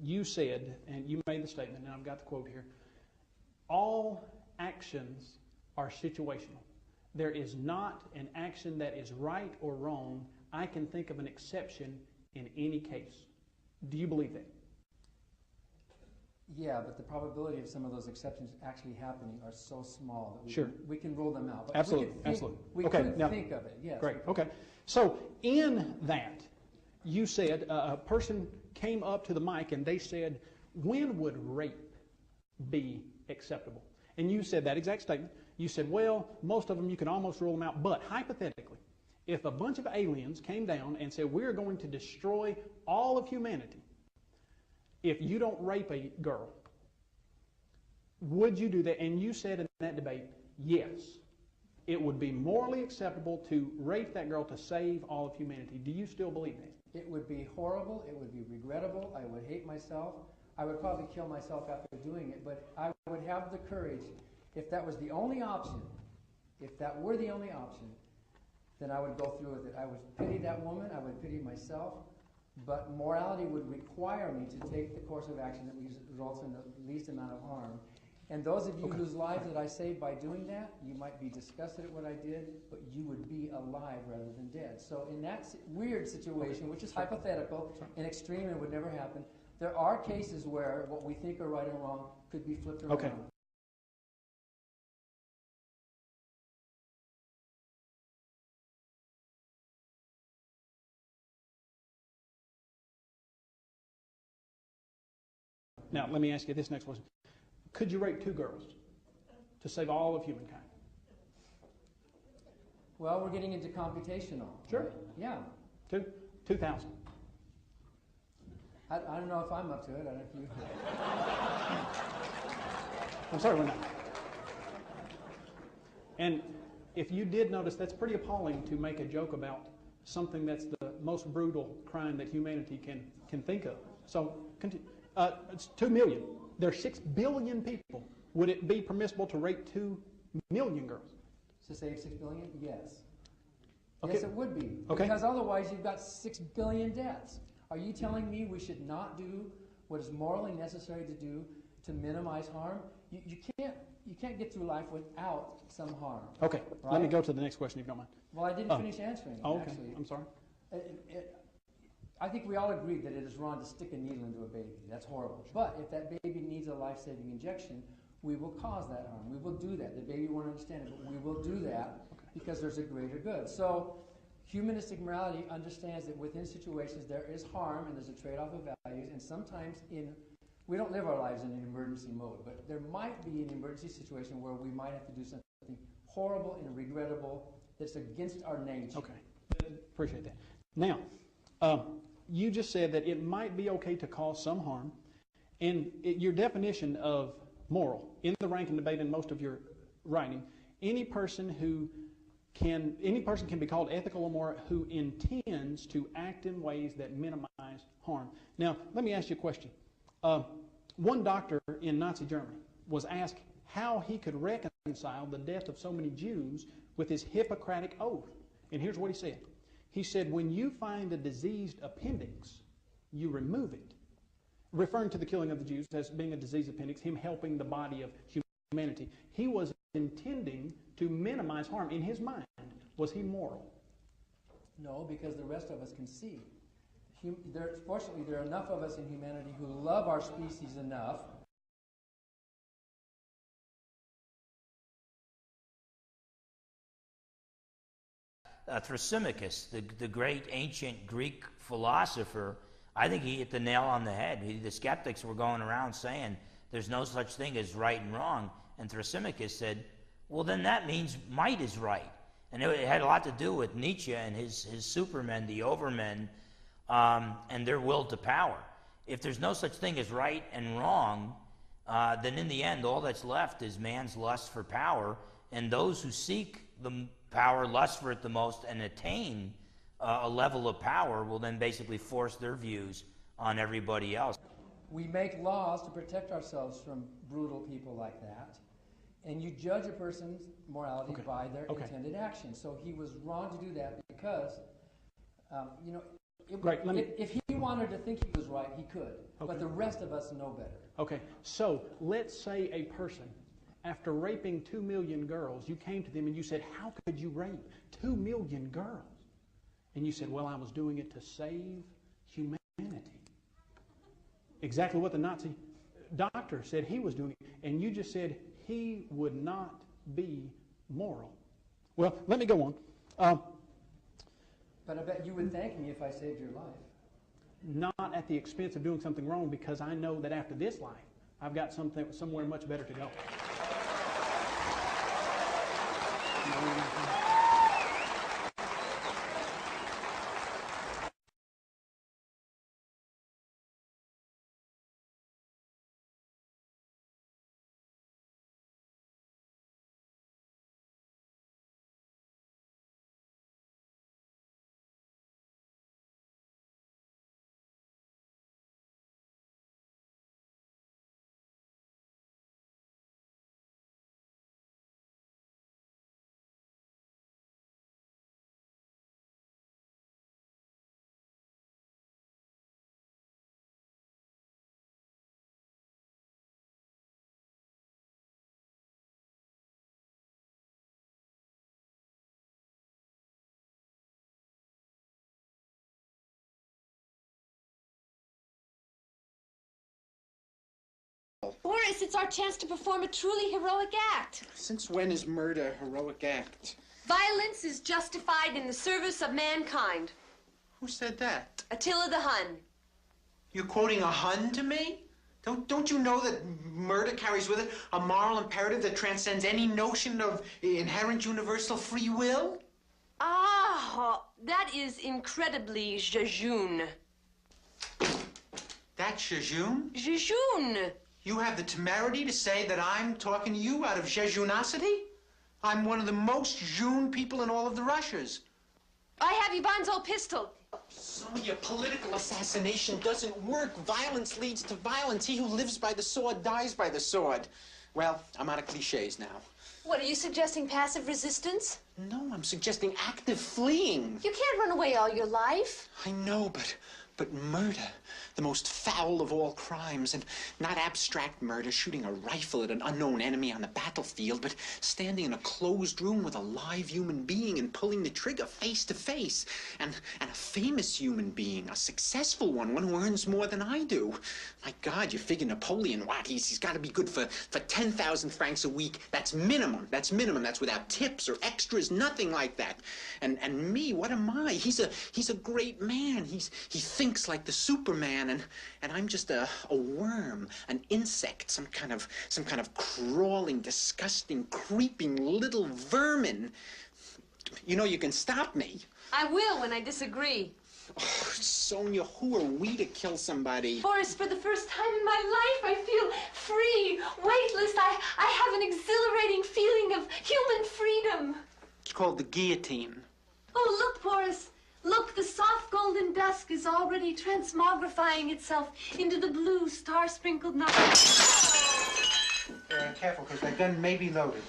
you said, and you made the statement, and I've got the quote here, all actions are situational. There is not an action that is right or wrong. I can think of an exception in any case. Do you believe that? Yeah, but the probability of some of those exceptions actually happening are so small that we can rule them out. But absolutely, we could think of it, yes. Great, okay. So in that, you said a person came up to the mic and they said, when would rape be acceptable? And you said that exact statement. You said, well, most of them you can almost rule them out, but hypothetically, if a bunch of aliens came down and said, we're going to destroy all of humanity if you don't rape a girl, would you do that? And you said in that debate, yes, it would be morally acceptable to rape that girl to save all of humanity. Do you still believe that? It would be horrible. It would be regrettable. I would hate myself. I would probably kill myself after doing it, but I would have the courage, if that was the only option, if that were the only option, then I would go through with it. I would pity that woman. I would pity myself. But morality would require me to take the course of action that results in the least amount of harm. And those of you whose lives that I saved by doing that, you might be disgusted at what I did, but you would be alive rather than dead. So in that weird situation, which is hypothetical and extreme and would never happen, there are cases where what we think are right and wrong could be flipped around. Okay. Now, let me ask you this next question. Could you rape 2 girls to save all of humankind? Well, we're getting into computational. Sure. Right? Yeah. 2,000. I don't know if I'm up to it. I don't know if you... I'm sorry, we're not. And if you did notice, that's pretty appalling to make a joke about something that's the most brutal crime that humanity can think of. So, continue. It's 2 million. There are 6 billion people. Would it be permissible to rape 2 million girls? To save 6 billion? Yes. Okay. Yes, it would be. Okay. Because otherwise you've got 6 billion deaths. Are you telling me we should not do what is morally necessary to do to minimize harm? You can't get through life without some harm. Okay. Right? Let me go to the next question if you don't mind. Well, I didn't finish answering it, okay. actually. I'm sorry. I think we all agree that it is wrong to stick a needle into a baby. That's horrible. But if that baby needs a life-saving injection, we will cause that harm. We will do that. The baby won't understand it, but we will do that because there's a greater good. So humanistic morality understands that within situations there is harm and there's a trade-off of values, and sometimes we don't live our lives in an emergency mode, but there might be an emergency situation where we might have to do something horrible and regrettable that's against our nature. Okay. Appreciate that. Now, you just said that it might be okay to cause some harm, and your definition of moral in the rank and debate in most of your writing, any person can be called ethical or moral who intends to act in ways that minimize harm. Now, let me ask you a question. One doctor in Nazi Germany was asked how he could reconcile the death of so many Jews with his Hippocratic oath, and here's what he said. He said, when you find a diseased appendix, you remove it. Referring to the killing of the Jews as being a diseased appendix, him helping the body of humanity. He was intending to minimize harm. In his mind, was he moral? No, because the rest of us can see. Fortunately, there are enough of us in humanity who love our species enough Thrasymachus, the great ancient Greek philosopher, I think he hit the nail on the head. The skeptics were going around saying there's no such thing as right and wrong, and Thrasymachus said, well, then that means might is right. And it had a lot to do with Nietzsche and his supermen, the overmen, and their will to power. If there's no such thing as right and wrong, then in the end, all that's left is man's lust for power, and those who seek the power, lust for it the most, and attain a level of power will then basically force their views on everybody else. We make laws to protect ourselves from brutal people like that, and you judge a person's morality by their intended action. So he was wrong to do that because, Great, let me... If he wanted to think he was right, he could. Okay. But the rest of us know better. Okay, so let's say a person, after raping 2 million girls, you came to them and you said, how could you rape 2 million girls? And you said, well, I was doing it to save humanity. Exactly what the Nazi doctor said he was doing. And you just said he would not be moral. Well, let me go on. But I bet you would thank me if I saved your life. Not at the expense of doing something wrong, because I know that after this life, I've got somewhere much better to go. Boris, it's our chance to perform a truly heroic act. Since when is murder a heroic act? Violence is justified in the service of mankind. Who said that? Attila the Hun. You're quoting a Hun to me? Don't you know that murder carries with it a moral imperative that transcends any notion of inherent universal free will? Ah, that is incredibly jejune. That's jejune? Jejune. You have the temerity to say that I'm talking to you out of jejunosity? I'm one of the most jejune people in all of the Russias. I have Ivan's old pistol. Sonia, political assassination doesn't work. Violence leads to violence. He who lives by the sword dies by the sword. Well, I'm out of cliches now. What, are you suggesting passive resistance? No, I'm suggesting active fleeing. You can't run away all your life. I know, but murder, the most foul of all crimes, and not abstract murder, shooting a rifle at an unknown enemy on the battlefield, but standing in a closed room with a live human being and pulling the trigger face to face, and a famous human being, a successful one who earns more than I do. My God, you figure Napoleon, what? He's got to be good for 10,000 francs a week. That's minimum. That's minimum. That's without tips or extras, nothing like that. And me, what am I? He's a great man. He thinks like the Superman, and I'm just a worm, an insect, some kind of crawling, disgusting, creeping little vermin. You know, you can stop me. I will when I disagree. Oh, Sonia, who are we to kill somebody? Boris, for the first time in my life, I feel free, weightless. I have an exhilarating feeling of human freedom. It's called the guillotine. Oh, look, Boris. Look, the soft golden dusk is already transmogrifying itself into the blue star-sprinkled night. Careful, because that gun may be loaded.